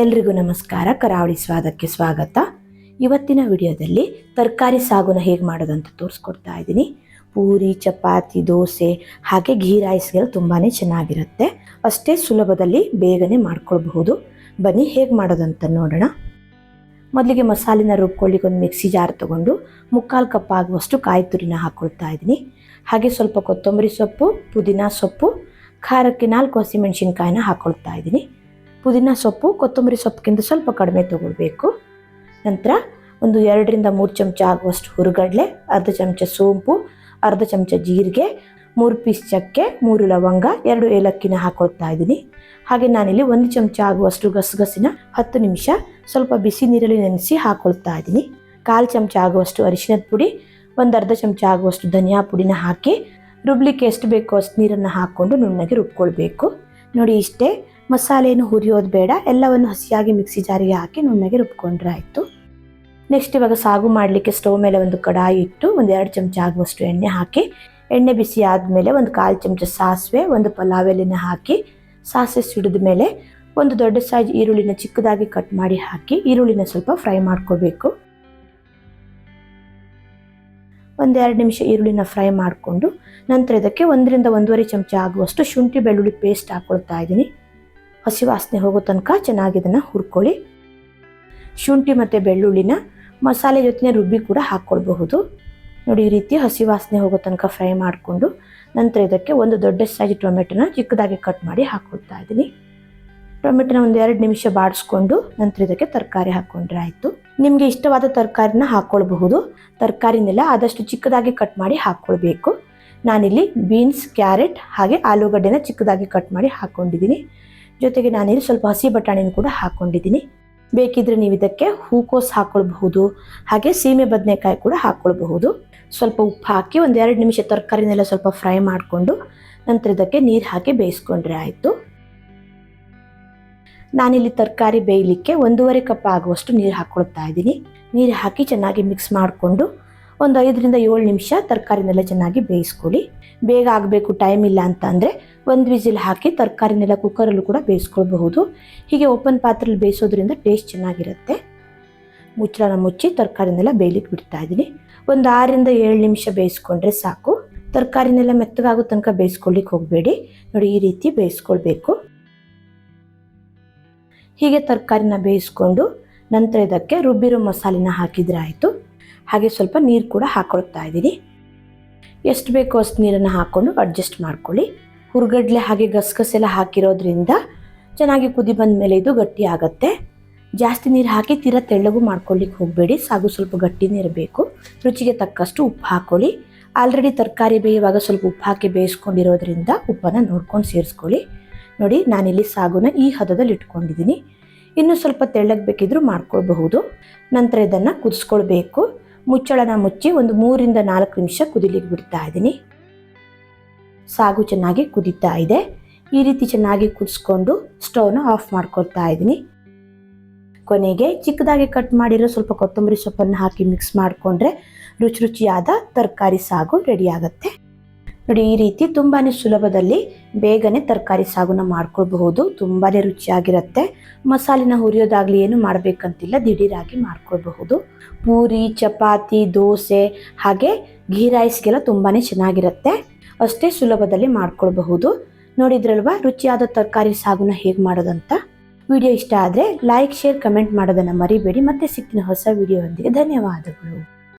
ಎಲ್ರಿಗೂ ನಮಸ್ಕಾರ. ಕರಾವಳಿ ಸ್ವಾದಕ್ಕೆ ಸ್ವಾಗತ. ಇವತ್ತಿನ ವಿಡಿಯೋದಲ್ಲಿ ತರಕಾರಿ ಸಾಗುನ ಹೇಗೆ ಮಾಡೋದು ಅಂತ ತೋರಿಸ್ಕೊಡ್ತಾ ಇದ್ದೀನಿ. ಪೂರಿ, ಚಪಾತಿ, ದೋಸೆ ಹಾಗೆ ಘೀ ರೈಸ್ಗೆಲ್ಲ ತುಂಬಾ ಚೆನ್ನಾಗಿರುತ್ತೆ. ಅಷ್ಟೇ ಸುಲಭದಲ್ಲಿ ಬೇಗನೆ ಮಾಡ್ಕೊಳ್ಬಹುದು. ಬನ್ನಿ ಹೇಗೆ ಮಾಡೋದಂತ ನೋಡೋಣ. ಮೊದಲಿಗೆ ಮಸಾಲೆನ ರುಬ್ಕೊಳ್ಳಿಕ್ಕೆ ಒಂದು ಮಿಕ್ಸಿ ಜಾರ್ ತೊಗೊಂಡು 3/4 ಕಪ್ ಆಗುವಷ್ಟು ಕಾಯಿ ತುರಿನ ಹಾಕ್ಕೊಳ್ತಾ ಇದ್ದೀನಿ. ಹಾಗೆ ಸ್ವಲ್ಪ ಕೊತ್ತಂಬರಿ ಸೊಪ್ಪು, ಪುದೀನ ಸೊಪ್ಪು, ಖಾರಕ್ಕೆ 4 ಹಸಿಮೆಣಸಿನ್ಕಾಯಿನ ಹಾಕ್ಕೊಳ್ತಾ ಇದ್ದೀನಿ. ಪುದೀನ ಸೊಪ್ಪು ಕೊತ್ತಂಬರಿ ಸೊಪ್ಪಿಗಿಂತ ಸ್ವಲ್ಪ ಕಡಿಮೆ ತೊಗೊಳ್ಬೇಕು. ನಂತರ ಒಂದು 2ರಿಂದ 3 ಚಮಚ ಆಗುವಷ್ಟು ಹುರುಗಡಲೆ, ಅರ್ಧ ಚಮಚ ಸೋಂಪು, ಅರ್ಧ ಚಮಚ ಜೀರಿಗೆ, 3 ಪೀಸ್ ಚಕ್ಕೆ, 3 ಲವಂಗ, 2 ಏಲಕ್ಕಿನ ಹಾಕ್ಕೊಳ್ತಾ ಇದ್ದೀನಿ. ಹಾಗೆ ನಾನಿಲ್ಲಿ 1 ಚಮಚ ಆಗುವಷ್ಟು ಗಸಗಸಿನ 10 ನಿಮಿಷ ಸ್ವಲ್ಪ ಬಿಸಿ ನೀರಲ್ಲಿ ನೆನೆಸಿ ಹಾಕ್ಕೊಳ್ತಾ ಇದ್ದೀನಿ. 1/4 ಚಮಚ ಆಗುವಷ್ಟು ಅರಿಶಿಣದ ಪುಡಿ, ಒಂದು ಅರ್ಧ ಚಮಚ ಆಗುವಷ್ಟು ಧನಿಯಾ ಪುಡಿನ ಹಾಕಿ ರುಬ್ಲಿಕ್ಕೆ ಎಷ್ಟು ಬೇಕೋ ಅಷ್ಟು ನೀರನ್ನು ಹಾಕ್ಕೊಂಡು ನುಣ್ಣಗೆ ರುಬ್ಕೊಳ್ಬೇಕು. ನೋಡಿ ಇಷ್ಟೇ, ಮಸಾಲೆಯನ್ನು ಹುರಿಯೋದು ಬೇಡ, ಎಲ್ಲವನ್ನು ಹಸಿಯಾಗಿ ಮಿಕ್ಸಿ ಜಾರಿಗೆ ಹಾಕಿ ನುಣ್ಣಗೆ ರುಬ್ಕೊಂಡ್ರೆ ಆಯಿತು. ನೆಕ್ಸ್ಟ್ ಇವಾಗ ಸಾಗು ಮಾಡಲಿಕ್ಕೆ ಸ್ಟವ್ ಮೇಲೆ ಒಂದು ಕಡಾಯಿ ಇಟ್ಟು ಒಂದು 2 ಚಮಚ ಆಗುವಷ್ಟು ಎಣ್ಣೆ ಹಾಕಿ, ಎಣ್ಣೆ ಬಿಸಿ ಆದಮೇಲೆ ಒಂದು 1/4 ಚಮಚ ಸಾಸಿವೆ, ಒಂದು ಪಲಾವ್ ಎಲೆನ ಹಾಕಿ, ಸಾಸಿವೆ ಸಿಡಿದ ಮೇಲೆ ಒಂದು ದೊಡ್ಡ ಸೈಜ್ ಈರುಳ್ಳಿನ ಚಿಕ್ಕದಾಗಿ ಕಟ್ ಮಾಡಿ ಹಾಕಿ ಈರುಳ್ಳಿನ ಸ್ವಲ್ಪ ಫ್ರೈ ಮಾಡ್ಕೋಬೇಕು. ಒಂದು 2 ನಿಮಿಷ ಈರುಳ್ಳಿನ ಫ್ರೈ ಮಾಡಿಕೊಂಡು ನಂತರ ಇದಕ್ಕೆ 1ರಿಂದ 1.5 ಚಮಚ ಆಗುವಷ್ಟು ಶುಂಠಿ ಬೆಳ್ಳುಳ್ಳಿ ಪೇಸ್ಟ್ ಹಾಕ್ಕೊಳ್ತಾ ಇದ್ದೀನಿ. ಹಸಿ ವಾಸನೆ ಹೋಗೋ ತನಕ ಚೆನ್ನಾಗಿ ಇದನ್ನು ಹುರ್ಕೊಳ್ಳಿ. ಶುಂಠಿ ಮತ್ತು ಬೆಳ್ಳುಳ್ಳಿನ ಮಸಾಲೆ ಜೊತೆ ರುಬ್ಬಿ ಕೂಡ ಹಾಕ್ಕೊಳ್ಬಹುದು. ನೋಡಿ ಈ ರೀತಿ ಹಸಿ ವಾಸನೆ ಹೋಗೋ ತನಕ ಫ್ರೈ ಮಾಡಿಕೊಂಡು ನಂತರ ಇದಕ್ಕೆ ಒಂದು ದೊಡ್ಡ ಸೈಜ್ ಟೊಮೆಟೊನ ಚಿಕ್ಕದಾಗಿ ಕಟ್ ಮಾಡಿ ಹಾಕ್ಕೊಳ್ತಾ ಇದ್ದೀನಿ. ಟೊಮೆಟೊನ ಒಂದು 2 ನಿಮಿಷ ಬಾಡಿಸ್ಕೊಂಡು ನಂತರ ಇದಕ್ಕೆ ತರಕಾರಿ ಹಾಕ್ಕೊಂಡ್ರೆ ಆಯಿತು. ನಿಮಗೆ ಇಷ್ಟವಾದ ತರಕಾರಿನ ಹಾಕ್ಕೊಳ್ಬಹುದು. ತರಕಾರಿನೆಲ್ಲ ಆದಷ್ಟು ಚಿಕ್ಕದಾಗಿ ಕಟ್ ಮಾಡಿ ಹಾಕ್ಕೊಳ್ಬೇಕು. ನಾನಿಲ್ಲಿ ಬೀನ್ಸ್, ಕ್ಯಾರೆಟ್ ಹಾಗೆ ಆಲೂಗಡ್ಡೆನ ಚಿಕ್ಕದಾಗಿ ಕಟ್ ಮಾಡಿ ಹಾಕ್ಕೊಂಡಿದ್ದೀನಿ. ಜೊತೆಗೆ ನಾನಿಲ್ಲಿ ಸ್ವಲ್ಪ ಹಸಿ ಬಟಾಣಿನ ಕೂಡ ಹಾಕ್ಕೊಂಡಿದ್ದೀನಿ. ಬೇಕಿದ್ರೆ ನೀವು ಇದಕ್ಕೆ ಹೂಕೋಸು ಹಾಕ್ಕೊಳ್ಬಹುದು, ಹಾಗೆ ಸೀಮೆ ಬದನೆಕಾಯಿ ಕೂಡ ಹಾಕ್ಕೊಳ್ಬಹುದು. ಸ್ವಲ್ಪ ಉಪ್ಪು ಹಾಕಿ ಒಂದು 2 ನಿಮಿಷ ತರಕಾರಿನೆಲ್ಲ ಸ್ವಲ್ಪ ಫ್ರೈ ಮಾಡಿಕೊಂಡು ನಂತರ ಇದಕ್ಕೆ ನೀರು ಹಾಕಿ ಬೇಯಿಸ್ಕೊಂಡ್ರೆ ಆಯಿತು. ನಾನಿಲ್ಲಿ ತರಕಾರಿ ಬೇಯಲಿಕ್ಕೆ 1.5 ಕಪ್ ಆಗುವಷ್ಟು ನೀರು ಹಾಕ್ಕೊಳ್ತಾ ಇದ್ದೀನಿ. ನೀರು ಹಾಕಿ ಚೆನ್ನಾಗಿ ಮಿಕ್ಸ್ ಮಾಡಿಕೊಂಡು ಒಂದು 5ರಿಂದ 7 ನಿಮಿಷ ತರಕಾರಿನೆಲ್ಲ ಚೆನ್ನಾಗಿ ಬೇಯಿಸ್ಕೊಳ್ಳಿ. ಬೇಗ ಆಗಬೇಕು, ಟೈಮ್ ಇಲ್ಲ ಅಂತ ಅಂದರೆ 1 ವಿಸಿಲ್ ಹಾಕಿ ತರಕಾರಿನೆಲ್ಲ ಕುಕ್ಕರಲ್ಲೂ ಕೂಡ ಬೇಯಿಸ್ಕೊಳ್ಬಹುದು. ಹೀಗೆ ಓಪನ್ ಪಾತ್ರೆಯಲ್ಲಿ ಬೇಯಿಸೋದ್ರಿಂದ ಟೇಸ್ಟ್ ಚೆನ್ನಾಗಿರುತ್ತೆ. ಮುಚ್ಚಳನ ಮುಚ್ಚಿ ತರಕಾರಿನೆಲ್ಲ ಬೇಯಲಿಕ್ಕೆ ಬಿಡ್ತಾ ಇದ್ದೀನಿ. ಒಂದು 6ರಿಂದ 7 ನಿಮಿಷ ಬೇಯಿಸ್ಕೊಂಡ್ರೆ ಸಾಕು. ತರಕಾರಿನೆಲ್ಲ ಮೆತ್ತಗಾಗೋ ತನಕ ಬೇಯಿಸ್ಕೊಳ್ಳಿಕ್ಕೆ ಹೋಗಬೇಡಿ. ನೋಡಿ ಈ ರೀತಿ ಬೇಯಿಸ್ಕೊಳ್ಬೇಕು. ಹೀಗೆ ತರಕಾರಿನ ಬೇಯಿಸ್ಕೊಂಡು ನಂತರ ಇದಕ್ಕೆ ರುಬ್ಬಿರೋ ಮಸಾಲೆನ ಹಾಕಿದರೆ ಆಯಿತು. ಹಾಗೆ ಸ್ವಲ್ಪ ನೀರು ಕೂಡ ಹಾಕ್ಕೊಳ್ತಾ ಇದ್ದೀನಿ. ಎಷ್ಟು ಬೇಕೋ ಅಷ್ಟು ನೀರನ್ನು ಹಾಕ್ಕೊಂಡು ಅಡ್ಜಸ್ಟ್ ಮಾಡ್ಕೊಳ್ಳಿ. ಹುರುಗಡ್ಲೆ ಹಾಗೆ ಗಸಗಸೆಲ್ಲ ಹಾಕಿರೋದ್ರಿಂದ ಚೆನ್ನಾಗಿ ಕುದಿ ಬಂದ ಮೇಲೆ ಇದು ಗಟ್ಟಿ ಆಗುತ್ತೆ. ಜಾಸ್ತಿ ನೀರು ಹಾಕಿ ತೀರಾ ತೆಳ್ಳಗೂ ಮಾಡ್ಕೊಳ್ಳಿಕ್ಕೆ ಹೋಗಬೇಡಿ. ಸಾಗು ಸ್ವಲ್ಪ ಗಟ್ಟಿನೇ ಇರಬೇಕು. ರುಚಿಗೆ ತಕ್ಕಷ್ಟು ಉಪ್ಪು ಹಾಕ್ಕೊಳ್ಳಿ. ಆಲ್ರೆಡಿ ತರಕಾರಿ ಬೇಯುವಾಗ ಸ್ವಲ್ಪ ಉಪ್ಪು ಹಾಕಿ ಬೇಯಿಸ್ಕೊಂಡಿರೋದ್ರಿಂದ ಉಪ್ಪನ್ನು ನೋಡ್ಕೊಂಡು ಸೇರಿಸ್ಕೊಳ್ಳಿ. ನೋಡಿ ನಾನಿಲ್ಲಿ ಸಾಗುನ ಈ ಹದದಲ್ಲಿ ಇಟ್ಕೊಂಡಿದ್ದೀನಿ. ಇನ್ನೂ ಸ್ವಲ್ಪ ತೆಳ್ಳಗೆ ಬೇಕಿದ್ರೂ ಮಾಡ್ಕೊಳ್ಬಹುದು. ನಂತರ ಇದನ್ನು ಕುದಿಸ್ಕೊಳ್ಬೇಕು. ಮುಚ್ಚಳನ ಮುಚ್ಚಿ ಒಂದು 3ರಿಂದ 4 ನಿಮಿಷ ಕುದಿಲಿಕ್ಕೆ ಬಿಡ್ತಾ ಇದ್ದೀನಿ. ಸಾಗು ಚೆನ್ನಾಗಿ ಕುದೀತಾ ಇದೆ. ಈ ರೀತಿ ಚೆನ್ನಾಗಿ ಕುದಿಸ್ಕೊಂಡು ಸ್ಟವ್ನ ಆಫ್ ಮಾಡ್ಕೊಳ್ತಾ ಇದ್ದೀನಿ. ಕೊನೆಗೆ ಚಿಕ್ಕದಾಗಿ ಕಟ್ ಮಾಡಿರೋ ಸ್ವಲ್ಪ ಕೊತ್ತಂಬರಿ ಸೊಪ್ಪನ್ನು ಹಾಕಿ ಮಿಕ್ಸ್ ಮಾಡಿಕೊಂಡ್ರೆ ರುಚಿಯಾದ ತರಕಾರಿ ಸಾಗು ರೆಡಿ ಆಗುತ್ತೆ. ನೋಡಿ ಈ ರೀತಿ ತುಂಬಾ ಸುಲಭದಲ್ಲಿ ಬೇಗನೆ ತರಕಾರಿ ಸಾಗುನ ಮಾಡ್ಕೊಳ್ಬಹುದು. ತುಂಬಾ ರುಚಿಯಾಗಿರುತ್ತೆ. ಮಸಾಲೆನ ಹುರಿಯೋದಾಗಲಿ ಏನು ಮಾಡಬೇಕಂತಿಲ್ಲ, ದಿಢೀರಾಗಿ ಮಾಡ್ಕೊಳ್ಬಹುದು. ಪೂರಿ, ಚಪಾತಿ, ದೋಸೆ ಹಾಗೆ ಘೀ ರೈಸ್ಗೆಲ್ಲ ತುಂಬಾ ಚೆನ್ನಾಗಿರುತ್ತೆ. ಅಷ್ಟೇ ಸುಲಭದಲ್ಲಿ ಮಾಡ್ಕೊಳ್ಬಹುದು. ನೋಡಿದ್ರಲ್ವಾ ರುಚಿಯಾದ ತರಕಾರಿ ಸಾಗುನ ಹೇಗೆ ಮಾಡೋದಂತ. ವಿಡಿಯೋ ಇಷ್ಟ ಆದರೆ ಲೈಕ್, ಶೇರ್, ಕಮೆಂಟ್ ಮಾಡೋದನ್ನು ಮರಿಬೇಡಿ. ಮತ್ತೆ ಸಿಕ್ಕಿನ ಹೊಸ ವಿಡಿಯೋ ಒಂದಿಗೆ ಧನ್ಯವಾದಗಳು.